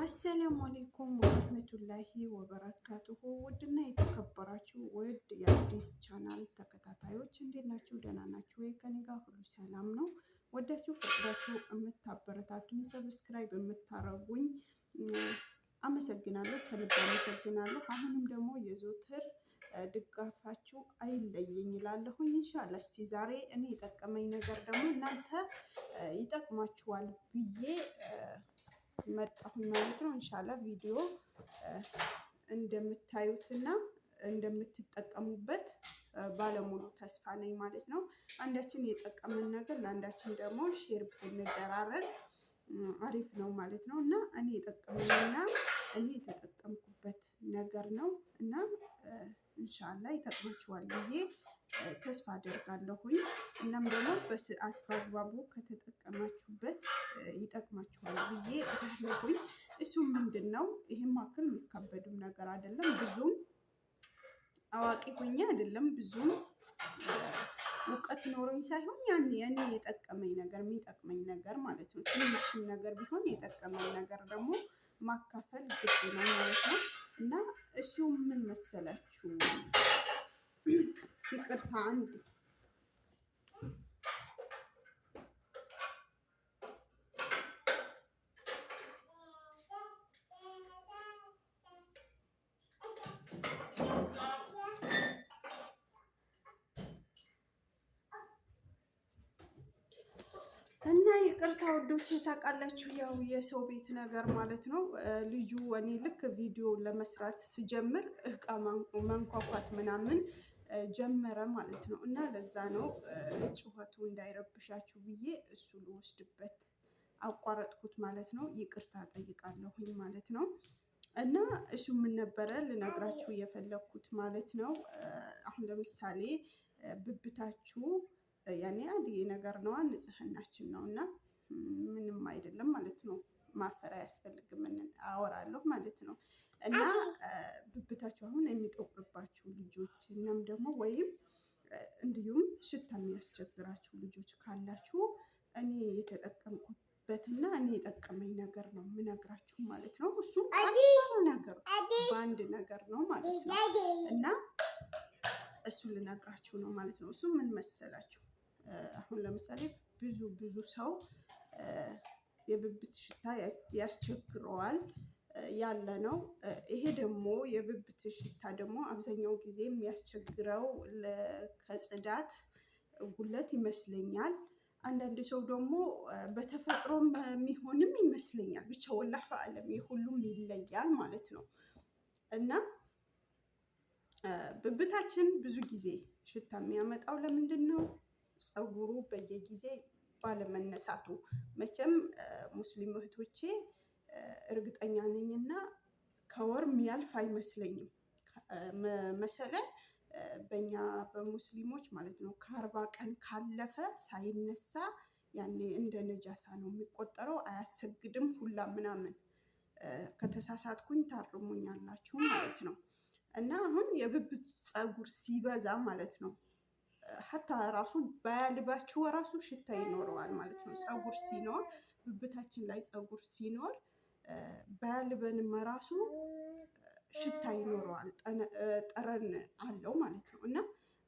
አሰላሙ አለይኩም ወረህመቱላሂ ወበረካቱሁ። ውድና የተከበራችሁ ውድ የአዲስ ቻናል ተከታታዮች እንዴት ናችሁ? ደህና ናችሁ ወይ? ከኔ ጋር ሁሉ ሰላም ነው። ወዳችሁ ፈቅዳችሁ የምታበረታቱኝ ሰብስክራይብ የምታረጉኝ አመሰግናለሁ፣ ከልብ አመሰግናለሁ። አሁንም ደግሞ የዘወትር ድጋፋችሁ አይለየኝ እላለሁኝ። ኢንሻአላህ እስቲ ዛሬ እኔ የጠቀመኝ ነገር ደግሞ እናንተ ይጠቅማችኋል ብዬ መጣሁኝ ማለት ነው። ኢንሻአላህ ቪዲዮ እንደምታዩትና እንደምትጠቀሙበት ባለሙሉ ተስፋ ነኝ ማለት ነው። አንዳችን የጠቀመን ነገር ለአንዳችን ደግሞ ሼር ብንደራረግ አሪፍ ነው ማለት ነው። እና እኔ የጠቀመኝና እኔ የተጠቀምኩበት ነገር ነው እና ኢንሻአላህ ይጠቅማችኋል ብዬ ተስፋ አደርጋለሁኝ። እናም ደግሞ በስርዓት በአግባቡ ከተጠቀማችሁበት ይጠቅማችኋል ብዬ እላለሁኝ። እሱም ምንድነው? ይሄም አክል የሚካበድም ነገር አይደለም። ብዙም አዋቂ ሆኜ አይደለም ብዙም እውቀት ኖሮኝ ሳይሆን ያኔ የጠቀመኝ ነገር የሚጠቅመኝ ነገር ማለት ነው። ትንሽም ነገር ቢሆን የጠቀመኝ ነገር ደግሞ ማካፈል ግድ ነው ማለት ነው። እና እሱም ምን መሰላችሁ? ይቅርታ አንድ እና ይቅርታ ወዶቼ ታውቃላችሁ፣ ያው የሰው ቤት ነገር ማለት ነው። ልጁ እኔ ልክ ቪዲዮ ለመስራት ስጀምር እቃ መንኳኳት ምናምን ጀመረ ማለት ነው። እና ለዛ ነው ጩኸቱ እንዳይረብሻችሁ ብዬ እሱ ልወስድበት አቋረጥኩት ማለት ነው። ይቅርታ ጠይቃለሁኝ ማለት ነው። እና እሱ ምን ነበረ ልነግራችሁ የፈለኩት ማለት ነው። አሁን ለምሳሌ ብብታችሁ ያኔ አንድ ነገር ነው፣ ንጽህናችን ነው እና ምንም አይደለም ማለት ነው። ማፈር አያስፈልግም አወራለሁ ማለት ነው። እና ብብታችሁ አሁን የሚጠቁርባችሁ ልጆች እናም ደግሞ ወይም እንዲሁም ሽታ የሚያስቸግራችሁ ልጆች ካላችሁ እኔ የተጠቀምኩበትና እኔ የጠቀመኝ ነገር ነው የምነግራችሁ ማለት ነው። እሱ ነገር በአንድ ነገር ነው ማለት ነው። እና እሱ ልነግራችሁ ነው ማለት ነው። እሱ ምን መሰላችሁ? አሁን ለምሳሌ ብዙ ሰው የብብት ሽታ ያስቸግረዋል ያለ ነው። ይሄ ደግሞ የብብት ሽታ ደግሞ አብዛኛው ጊዜ የሚያስቸግረው ከጽዳት ጉለት ይመስለኛል። አንዳንድ ሰው ደግሞ በተፈጥሮም የሚሆንም ይመስለኛል። ብቻ ወላሂ አለም የሁሉም ይለያል ማለት ነው። እና ብብታችን ብዙ ጊዜ ሽታ የሚያመጣው ለምንድን ነው? ፀጉሩ በየጊዜ ባለመነሳቱ። መቼም ሙስሊም እህቶቼ እርግጠኛ ነኝና ከወር የሚያልፍ አይመስለኝም። መሰለን በእኛ በሙስሊሞች ማለት ነው ከ40 ቀን ካለፈ ሳይነሳ ያኔ እንደ ነጃሳ ነው የሚቆጠረው። አያሰግድም ሁላ ምናምን። ከተሳሳትኩኝ ታርሙኛላችሁ ማለት ነው። እና አሁን የብብት ፀጉር ሲበዛ ማለት ነው ሀታ ራሱ ባያልባችሁ ራሱ ሽታ ይኖረዋል ማለት ነው። ፀጉር ሲኖር ብብታችን ላይ ፀጉር ሲኖር ባያልበንም ራሱ ሽታ ይኖረዋል፣ ጠረን አለው ማለት ነው። እና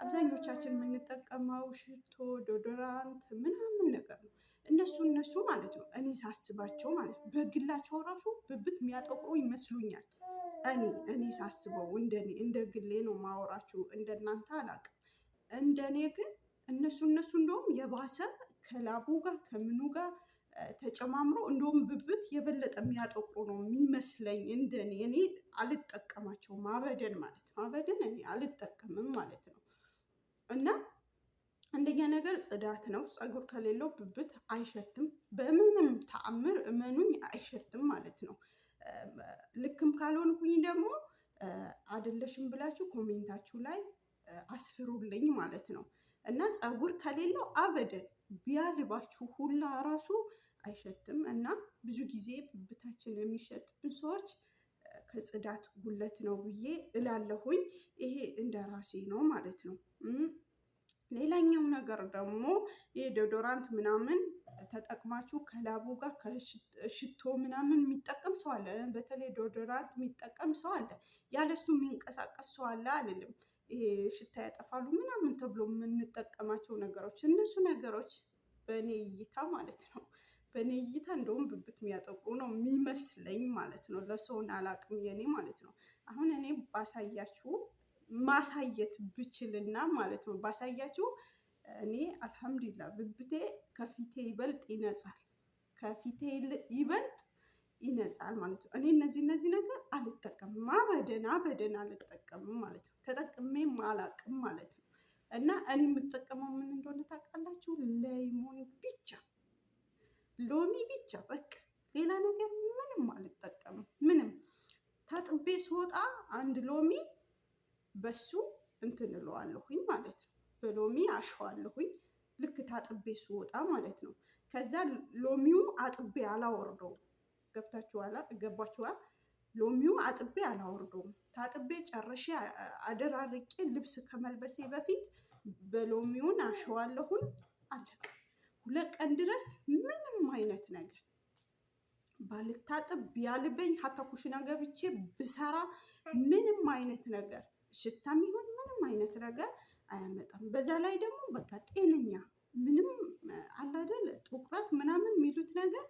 አብዛኞቻችን የምንጠቀመው ሽቶ ዶዶራንት ምናምን ነገር ነው። እነሱ ማለት ነው እኔ ሳስባቸው ማለት ነው በግላቸው ራሱ ብብት የሚያጠቁሩ ይመስሉኛል። እኔ ሳስበው እንደኔ እንደ ግሌ ነው ማወራችሁ፣ እንደናንተ አላውቅም። እንደኔ ግን እነሱ እንደውም የባሰ ከላቡ ጋር ከምኑ ጋር ተጨማምሮ እንደውም ብብት የበለጠ የሚያጠቁሩ ነው የሚመስለኝ። እንደኔ እኔ አልጠቀማቸውም አበደን ማለት ነው። አበደን እኔ አልጠቀምም ማለት ነው። እና አንደኛ ነገር ጽዳት ነው። ፀጉር ከሌለው ብብት አይሸትም በምንም ተአምር፣ እመኑኝ አይሸትም ማለት ነው። ልክም ካልሆንኩኝ ደግሞ አይደለሽም ብላችሁ ኮሜንታችሁ ላይ አስፍሩልኝ ማለት ነው። እና ፀጉር ከሌለው አበደን ቢያልባችሁ ሁላ ራሱ አይሸትም። እና ብዙ ጊዜ ብብታችን የሚሸትብን ሰዎች ከጽዳት ጉለት ነው ብዬ እላለሁኝ። ይሄ እንደ ራሴ ነው ማለት ነው። ሌላኛው ነገር ደግሞ ይሄ ዶዶራንት ምናምን ተጠቅማችሁ ከላቡ ጋር ከሽቶ ምናምን የሚጠቀም ሰው አለ። በተለይ ዶዶራንት የሚጠቀም ሰው አለ። ያለሱ የሚንቀሳቀስ ሰው አለ አልልም። ይሄ ሽታ ያጠፋሉ ምናምን ተብሎ የምንጠቀማቸው ነገሮች እነሱ ነገሮች በእኔ እይታ ማለት ነው በእኔ እይታ እንደውም ብብት የሚያጠቁሩ ነው የሚመስለኝ ማለት ነው። ለሰውን አላቅም የኔ ማለት ነው። አሁን እኔ ባሳያችሁ ማሳየት ብችልና ማለት ነው ባሳያችሁ እኔ አልሐምዱሊላህ ብብቴ ከፊቴ ይበልጥ ይነጻል። ከፊቴ ይበልጥ ይነጻል ማለት ነው። እኔ እነዚህ ነገር አልጠቀምም አበደን አልጠቀምም ማለት ነው። ተጠቅሜም አላቅም ማለት ነው። እና እኔ የምጠቀመው ምን እንደሆነ ታውቃላችሁ? ሌሞን ብቻ ሎሚ ብቻ በቃ ሌላ ነገር ምንም አልጠቀምም። ምንም ታጥቤ ስወጣ አንድ ሎሚ በሱ እንትን እለዋለሁኝ ማለት ነው። በሎሚ አሸዋለሁኝ ልክ ታጥቤ ስወጣ ማለት ነው። ከዛ ሎሚው አጥቤ አላወርደውም። ገባችኋል? ሎሚው አጥቤ አላወርደውም። ታጥቤ ጨርሼ አደራርቄ ልብስ ከመልበሴ በፊት በሎሚውን አሸዋለሁኝ። አለቀ። 2 ቀን ድረስ ምንም አይነት ነገር ባልታጠብ ቢያልበኝ ሀታ ኩሽና ገብቼ ብሰራ ምንም አይነት ነገር ሽታም ይሁን ምንም አይነት ነገር አያመጣም። በዛ ላይ ደግሞ በቃ ጤነኛ ምንም አለ አይደል ጥቁረት ምናምን የሚሉት ነገር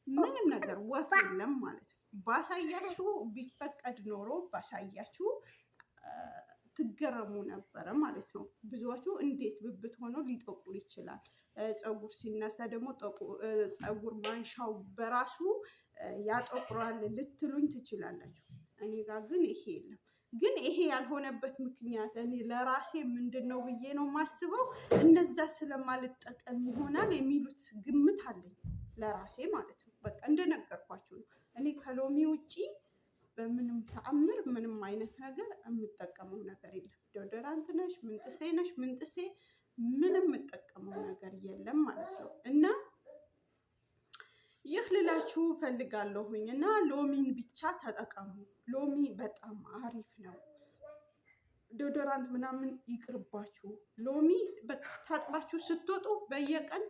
ምንም ነገር ወፍ የለም ማለት ነው። ባሳያችሁ ቢፈቀድ ኖሮ ባሳያችሁ ትገረሙ ነበረ ማለት ነው። ብዙዎቹ እንዴት ብብት ሆኖ ሊጠቁር ይችላል? ፀጉር ሲነሳ ደግሞ ፀጉር ማንሻው በራሱ ያጠቁራል ልትሉኝ ትችላላችሁ። እኔ ጋር ግን ይሄ የለም። ግን ይሄ ያልሆነበት ምክንያት እኔ ለራሴ ምንድነው ብዬ ነው የማስበው፣ እነዛ ስለማልጠቀም ይሆናል የሚሉት ግምት አለኝ ለራሴ ማለት ነው። በቃ እንደነገርኳችሁ ነው። እኔ ከሎሚ ውጪ በምንም ተአምር ምንም አይነት ነገር የምጠቀመው ነገር የለም። ዶዶራንት ነሽ ምንጥሴ ምንም የምጠቀመው ነገር የለም ማለት ነው። እና ይህ ልላችሁ ፈልጋለሁኝ። እና ሎሚን ብቻ ተጠቀሙ። ሎሚ በጣም አሪፍ ነው። ዶዶራንት ምናምን ይቅርባችሁ። ሎሚ በቃ ታጥባችሁ ስትወጡ በየቀን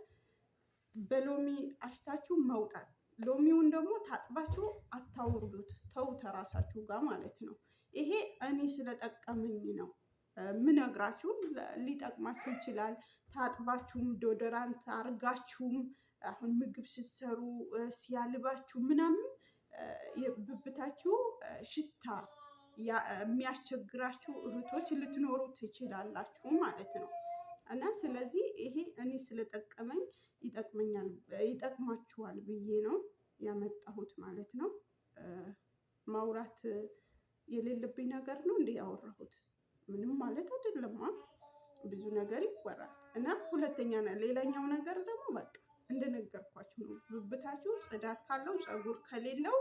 በሎሚ አሽታችሁ መውጣት። ሎሚውን ደግሞ ታጥባችሁ አታውርዱት፣ ተውት ራሳችሁ ጋር ማለት ነው። ይሄ እኔ ስለጠቀመኝ ነው ምነግራችሁ። ሊጠቅማችሁ ይችላል። ታጥባችሁም ዶዶራንት አርጋችሁም አሁን ምግብ ስትሰሩ ሲያልባችሁ ምናምን የብብታችሁ ሽታ የሚያስቸግራችሁ እህቶች ልትኖሩ ትችላላችሁ ማለት ነው። እና ስለዚህ ይሄ እኔ ስለጠቀመኝ ይጠቅማችኋል ብዬ ነው ያመጣሁት ማለት ነው። ማውራት የሌለብኝ ነገር ነው እንዴ ያወራሁት? ምንም ማለት አይደለም። ብዙ ነገር ይወራል። እና ሌላኛው ነገር ደግሞ በቃ እንደነገርኳችሁ ነው። ብብታችሁ ጽዳት ካለው ፀጉር ከሌለው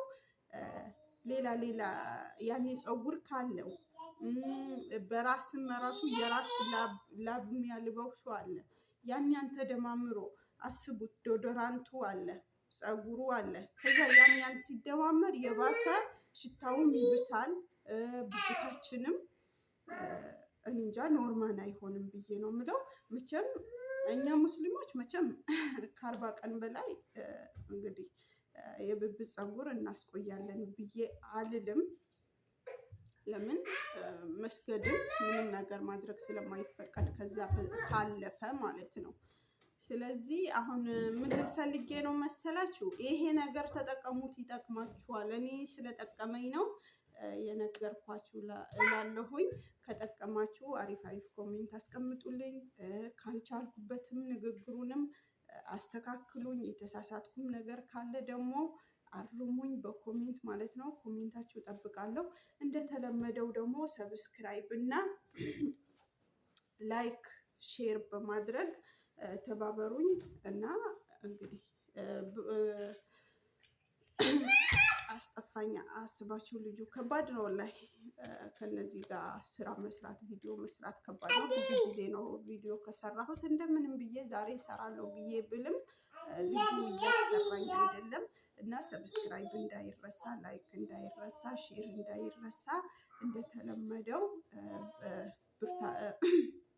ሌላ ያኔ ፀጉር ካለው በራስም ራሱ የራስ ላብ የሚያልበው ሰው አለ። ያን ተደማምሮ አስቡት። ዶዶራንቱ አለ፣ ፀጉሩ አለ። ከዛ ያን ሲደማመር የባሰ ሽታውም ይብሳል። ብብታችንም እንጃ ኖርማል አይሆንም ብዬ ነው የምለው። መቼም እኛ ሙስሊሞች መቼም ከ40 ቀን በላይ እንግዲህ የብብት ፀጉር እናስቆያለን ብዬ አልልም። ለምን መስገድም ምንም ነገር ማድረግ ስለማይፈቀድ ከዛ ካለፈ ማለት ነው። ስለዚህ አሁን ምን ልፈልጌ ነው መሰላችሁ? ይሄ ነገር ተጠቀሙት፣ ይጠቅማችኋል። እኔ ስለጠቀመኝ ነው የነገርኳችሁ እላለሁኝ። ከጠቀማችሁ አሪፍ ኮሜንት አስቀምጡልኝ። ካልቻልኩበትም ንግግሩንም አስተካክሉኝ። የተሳሳትኩም ነገር ካለ ደግሞ አርሙኝ በኮሜንት ማለት ነው። ኮሜንታችሁ እጠብቃለሁ። እንደተለመደው ደግሞ ሰብስክራይብ እና ላይክ ሼር በማድረግ ተባበሩኝ። እና እንግዲህ አስጠፋኝ። አስባችሁ ልጁ ከባድ ነው ወላሂ። ከነዚህ ጋር ስራ መስራት ቪዲዮ መስራት ከባድ ነው። ብዙ ጊዜ ነው ቪዲዮ ከሰራሁት እንደምንም ብዬ ዛሬ እሰራለሁ ብዬ ብልም ልጁ እያሰራኝ አይደለም። እና ሰብስክራይብ እንዳይረሳ፣ ላይክ እንዳይረሳ፣ ሼር እንዳይረሳ። እንደተለመደው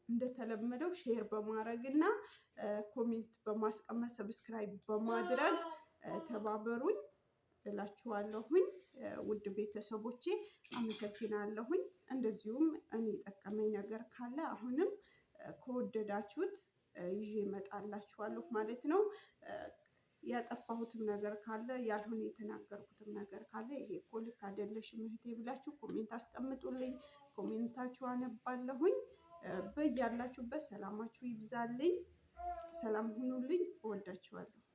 እንደተለመደው ሼር በማድረግ እና ኮሜንት በማስቀመጥ ሰብስክራይብ በማድረግ ተባበሩኝ እላችኋለሁኝ። ውድ ቤተሰቦቼ አመሰግናለሁኝ። እንደዚሁም እኔ የጠቀመኝ ነገር ካለ አሁንም ከወደዳችሁት ይዤ እመጣላችኋለሁ ማለት ነው። ያጠፋሁትም ነገር ካለ ያልሆነ የተናገርኩትም ነገር ካለ ይሄ እኮ ልክ አይደለሽም እህቴ ብላችሁ ኮሜንት አስቀምጡልኝ። ኮሜንታችሁ አነባለሁኝ። በያላችሁበት ሰላማችሁ ይብዛልኝ። ሰላም ሁኑልኝ። እወዳችኋለሁ።